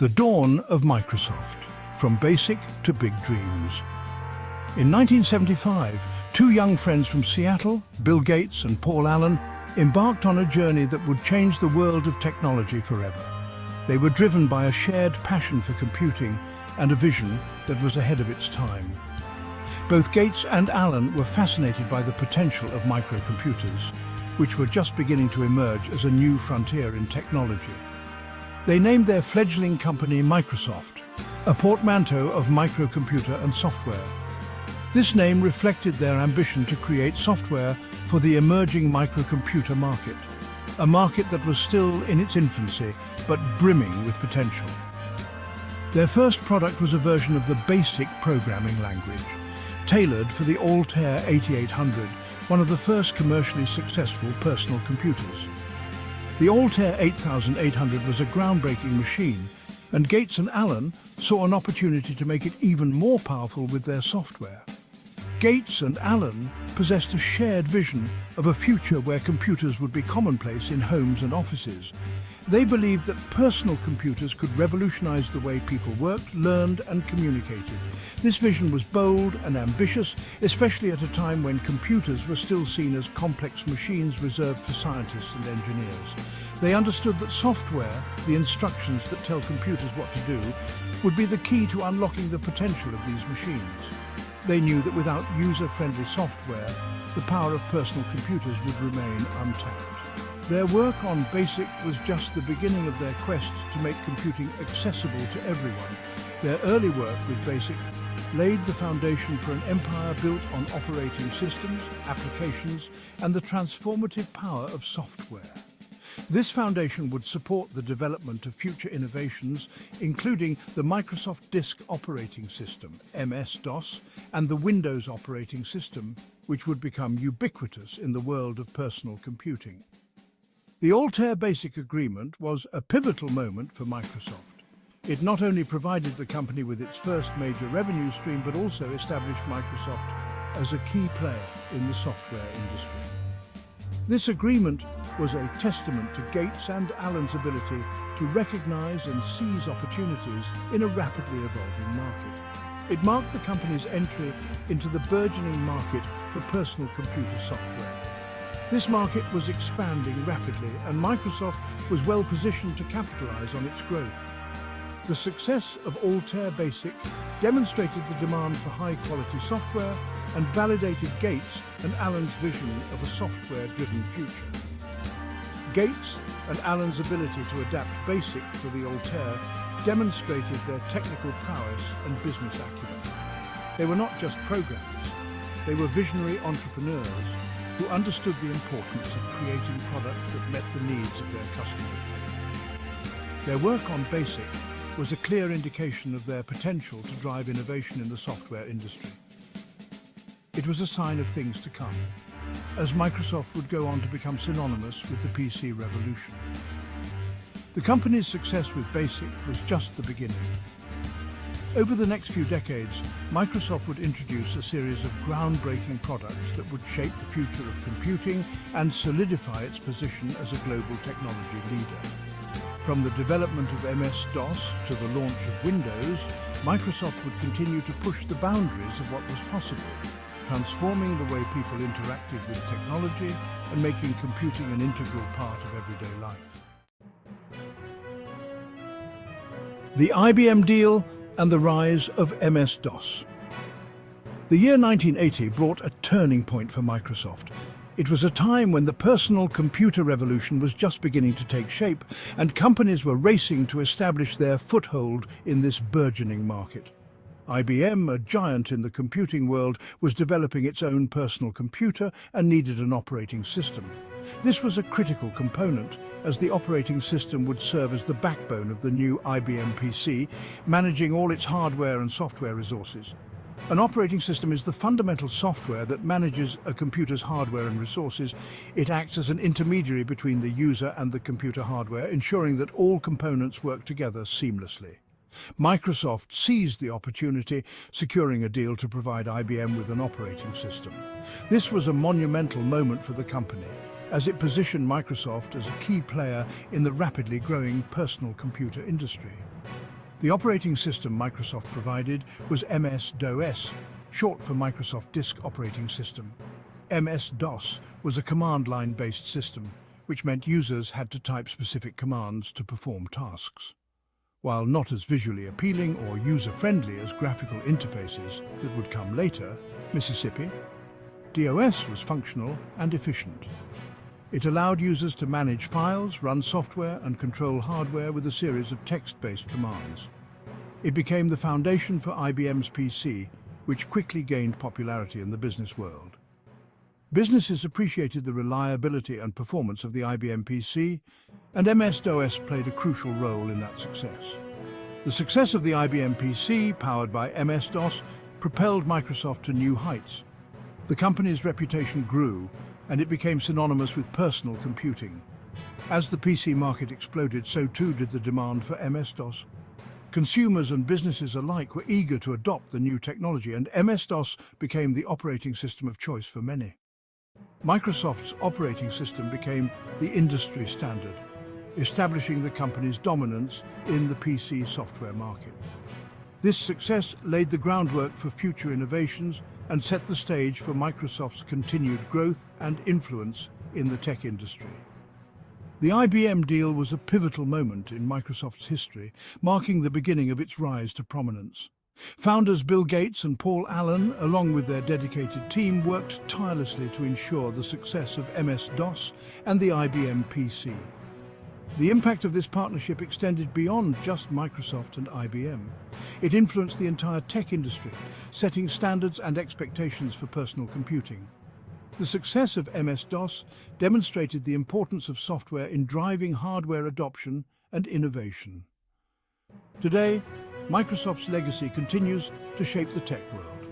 The dawn of Microsoft, from basic to big dreams. In 1975, two young friends from Seattle, Bill Gates and Paul Allen, embarked on a journey that would change the world of technology forever. They were driven by a shared passion for computing and a vision that was ahead of its time. Both Gates and Allen were fascinated by the potential of microcomputers, which were just beginning to emerge as a new frontier in technology. They named their fledgling company Microsoft, a portmanteau of microcomputer and software. This name reflected their ambition to create software for the emerging microcomputer market, a market that was still in its infancy, but brimming with potential. Their first product was a version of the BASIC programming language, tailored for the Altair 8800, one of the first commercially successful personal computers. The Altair 8800 was a groundbreaking machine, and Gates and Allen saw an opportunity to make it even more powerful with their software. Gates and Allen possessed a shared vision of a future where computers would be commonplace in homes and offices. They believed that personal computers could revolutionize the way people worked, learned, and communicated. This vision was bold and ambitious, especially at a time when computers were still seen as complex machines reserved for scientists and engineers. They understood that software, the instructions that tell computers what to do, would be the key to unlocking the potential of these machines. They knew that without user-friendly software, the power of personal computers would remain untapped. Their work on BASIC was just the beginning of their quest to make computing accessible to everyone. Their early work with BASIC laid the foundation for an empire built on operating systems, applications, and the transformative power of software. This foundation would support the development of future innovations, including the Microsoft Disk Operating System, MS-DOS, and the Windows operating system, which would become ubiquitous in the world of personal computing. The Altair Basic Agreement was a pivotal moment for Microsoft. It not only provided the company with its first major revenue stream, but also established Microsoft as a key player in the software industry. This agreement was a testament to Gates and Allen's ability to recognize and seize opportunities in a rapidly evolving market. It marked the company's entry into the burgeoning market for personal computer software. This market was expanding rapidly, and Microsoft was well positioned to capitalize on its growth. The success of Altair Basic demonstrated the demand for high-quality software and validated Gates and Allen's vision of a software-driven future. Gates and Allen's ability to adapt BASIC to the Altair demonstrated their technical prowess and business acumen. They were not just programmers, they were visionary entrepreneurs who understood the importance of creating products that met the needs of their customers. Their work on BASIC was a clear indication of their potential to drive innovation in the software industry. It was a sign of things to come, as Microsoft would go on to become synonymous with the PC revolution. The company's success with BASIC was just the beginning. Over the next few decades, Microsoft would introduce a series of groundbreaking products that would shape the future of computing and solidify its position as a global technology leader. From the development of MS-DOS to the launch of Windows, Microsoft would continue to push the boundaries of what was possible, transforming the way people interacted with technology and making computing an integral part of everyday life. The IBM deal and the rise of MS-DOS. The year 1980 brought a turning point for Microsoft. It was a time when the personal computer revolution was just beginning to take shape, and companies were racing to establish their foothold in this burgeoning market. IBM, a giant in the computing world, was developing its own personal computer and needed an operating system. This was a critical component, as the operating system would serve as the backbone of the new IBM PC, managing all its hardware and software resources. An operating system is the fundamental software that manages a computer's hardware and resources. It acts as an intermediary between the user and the computer hardware, ensuring that all components work together seamlessly. Microsoft seized the opportunity, securing a deal to provide IBM with an operating system. This was a monumental moment for the company, as it positioned Microsoft as a key player in the rapidly growing personal computer industry. The operating system Microsoft provided was MS-DOS, short for Microsoft Disk Operating System. MS-DOS was a command line-based system, which meant users had to type specific commands to perform tasks. While not as visually appealing or user-friendly as graphical interfaces that would come later, Mississippi, DOS was functional and efficient. It allowed users to manage files, run software, and control hardware with a series of text-based commands. It became the foundation for IBM's PC, which quickly gained popularity in the business world. Businesses appreciated the reliability and performance of the IBM PC, and MS-DOS played a crucial role in that success. The success of the IBM PC, powered by MS-DOS, propelled Microsoft to new heights. The company's reputation grew, and it became synonymous with personal computing. As the PC market exploded, so too did the demand for MS-DOS. Consumers and businesses alike were eager to adopt the new technology, and MS-DOS became the operating system of choice for many. Microsoft's operating system became the industry standard, establishing the company's dominance in the PC software market. This success laid the groundwork for future innovations and set the stage for Microsoft's continued growth and influence in the tech industry. The IBM deal was a pivotal moment in Microsoft's history, marking the beginning of its rise to prominence. Founders Bill Gates and Paul Allen, along with their dedicated team, worked tirelessly to ensure the success of MS-DOS and the IBM PC. The impact of this partnership extended beyond just Microsoft and IBM. It influenced the entire tech industry, setting standards and expectations for personal computing. The success of MS-DOS demonstrated the importance of software in driving hardware adoption and innovation. Today, Microsoft's legacy continues to shape the tech world.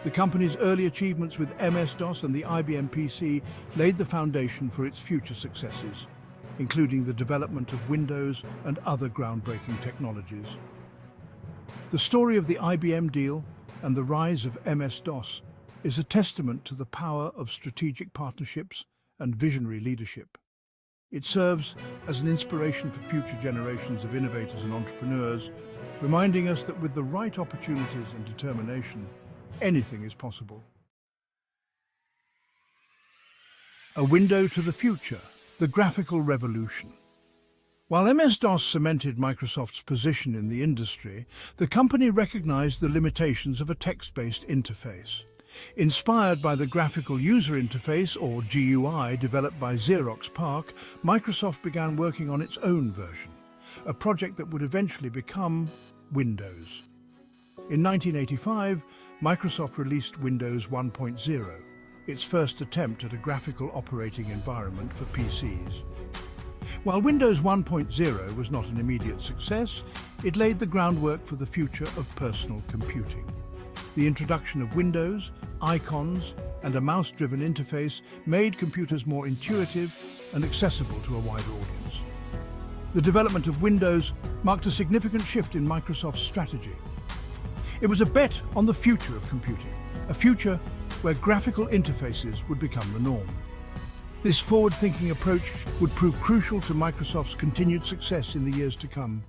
The company's early achievements with MS-DOS and the IBM PC laid the foundation for its future successes, including the development of Windows and other groundbreaking technologies. The story of the IBM deal and the rise of MS-DOS is a testament to the power of strategic partnerships and visionary leadership. It serves as an inspiration for future generations of innovators and entrepreneurs, reminding us that with the right opportunities and determination, anything is possible. A window to the future, the graphical revolution. While MS-DOS cemented Microsoft's position in the industry, the company recognized the limitations of a text-based interface. Inspired by the graphical user interface, or GUI, developed by Xerox PARC, Microsoft began working on its own version, a project that would eventually become Windows. In 1985, Microsoft released Windows 1.0, its first attempt at a graphical operating environment for PCs. While Windows 1.0 was not an immediate success, it laid the groundwork for the future of personal computing. The introduction of Windows, icons, and a mouse-driven interface made computers more intuitive and accessible to a wider audience. The development of Windows marked a significant shift in Microsoft's strategy. It was a bet on the future of computing, a future where graphical interfaces would become the norm. This forward-thinking approach would prove crucial to Microsoft's continued success in the years to come.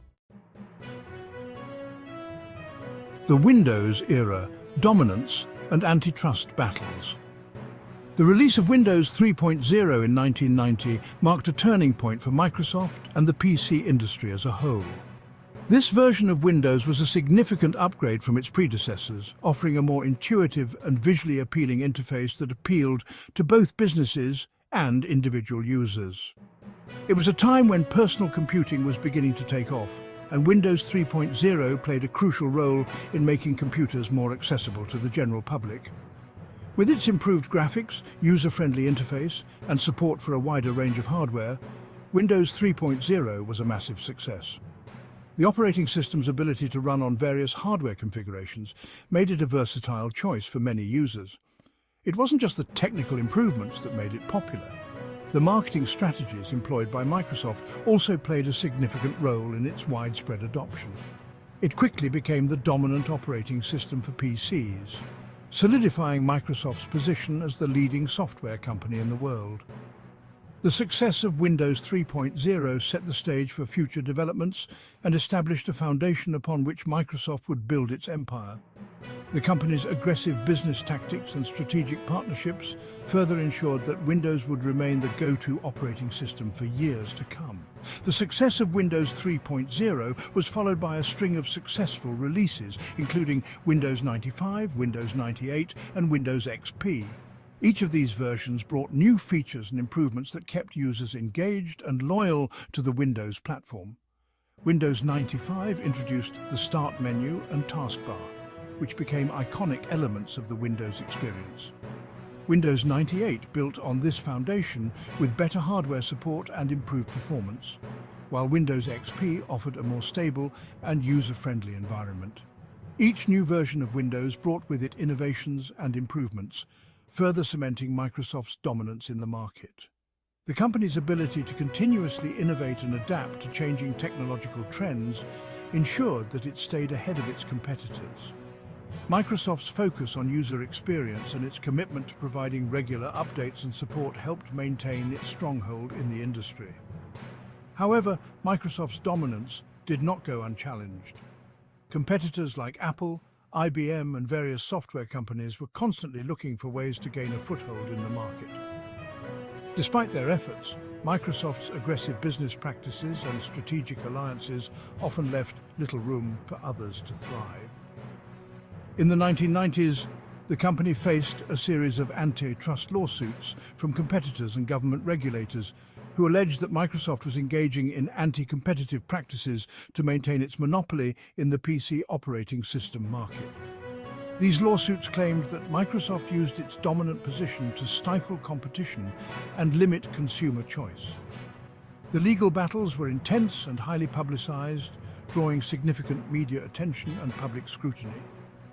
The Windows era, dominance and antitrust battles. The release of Windows 3.0 in 1990 marked a turning point for Microsoft and the PC industry as a whole. This version of Windows was a significant upgrade from its predecessors, offering a more intuitive and visually appealing interface that appealed to both businesses and individual users. It was a time when personal computing was beginning to take off, and Windows 3.0 played a crucial role in making computers more accessible to the general public. With its improved graphics, user-friendly interface, and support for a wider range of hardware, Windows 3.0 was a massive success. The operating system's ability to run on various hardware configurations made it a versatile choice for many users. It wasn't just the technical improvements that made it popular. The marketing strategies employed by Microsoft also played a significant role in its widespread adoption. It quickly became the dominant operating system for PCs, solidifying Microsoft's position as the leading software company in the world. The success of Windows 3.0 set the stage for future developments and established a foundation upon which Microsoft would build its empire. The company's aggressive business tactics and strategic partnerships further ensured that Windows would remain the go-to operating system for years to come. The success of Windows 3.0 was followed by a string of successful releases, including Windows 95, Windows 98, and Windows XP. Each of these versions brought new features and improvements that kept users engaged and loyal to the Windows platform. Windows 95 introduced the Start menu and taskbar, which became iconic elements of the Windows experience. Windows 98 built on this foundation with better hardware support and improved performance, while Windows XP offered a more stable and user-friendly environment. Each new version of Windows brought with it innovations and improvements, further cementing Microsoft's dominance in the market. The company's ability to continuously innovate and adapt to changing technological trends ensured that it stayed ahead of its competitors. Microsoft's focus on user experience and its commitment to providing regular updates and support helped maintain its stronghold in the industry. However, Microsoft's dominance did not go unchallenged. Competitors like Apple, IBM, and various software companies were constantly looking for ways to gain a foothold in the market. Despite their efforts, Microsoft's aggressive business practices and strategic alliances often left little room for others to thrive. In the 1990s, the company faced a series of antitrust lawsuits from competitors and government regulators who alleged that Microsoft was engaging in anti-competitive practices to maintain its monopoly in the PC operating system market. These lawsuits claimed that Microsoft used its dominant position to stifle competition and limit consumer choice. The legal battles were intense and highly publicized, drawing significant media attention and public scrutiny.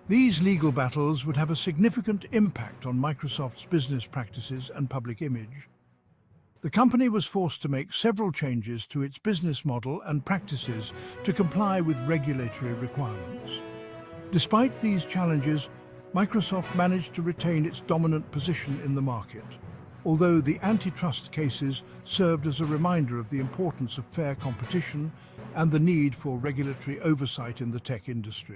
These legal battles would have a significant impact on Microsoft's business practices and public image. The company was forced to make several changes to its business model and practices to comply with regulatory requirements. Despite these challenges, Microsoft managed to retain its dominant position in the market, although the antitrust cases served as a reminder of the importance of fair competition and the need for regulatory oversight in the tech industry.